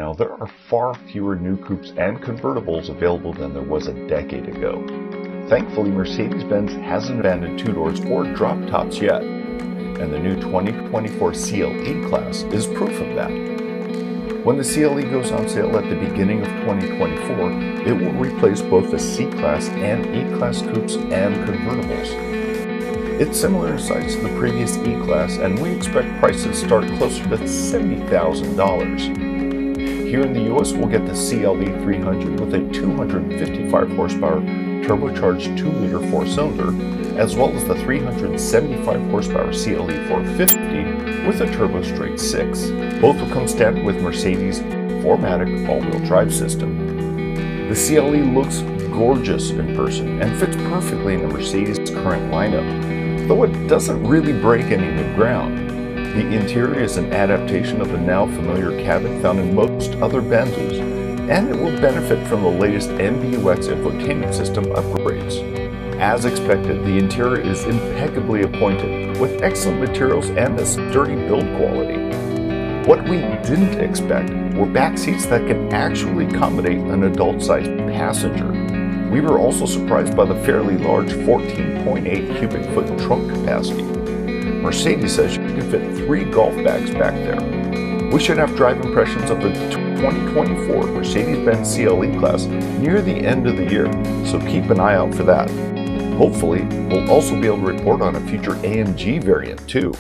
now, there are far fewer new coupes and convertibles available than there was a decade ago. Thankfully, Mercedes-Benz hasn't abandoned two-doors or drop-tops yet, and the new 2024 Cle-Class is proof of that. When the CLE goes on sale at the beginning of 2024, it will replace both the C-Class and E-Class coupes and convertibles. It's similar in size to the previous E-Class, and we expect prices start closer to $70,000. Here in the US, we'll get the CLE 300 with a 255 horsepower turbocharged 2-liter 4-cylinder, as well as the 375 horsepower CLE 450 with a turbo straight 6. Both will come standard with Mercedes' 4MATIC all-wheel drive system. The CLE looks gorgeous in person and fits perfectly in the Mercedes' current lineup, though it doesn't really break any new ground. The interior is an adaptation of the now familiar cabin found in most other Benzes, and it will benefit from the latest MBUX infotainment system upgrades. As expected, the interior is impeccably appointed, with excellent materials and a sturdy build quality. What we didn't expect were back seats that can actually accommodate an adult-sized passenger. We were also surprised by the fairly large 14.8 cubic foot trunk capacity. Mercedes says you can fit 3 golf bags back there. We should have drive impressions of the 2024 Mercedes-Benz Cle-Class near the end of the year, so keep an eye out for that. Hopefully, we'll also be able to report on a future AMG variant too.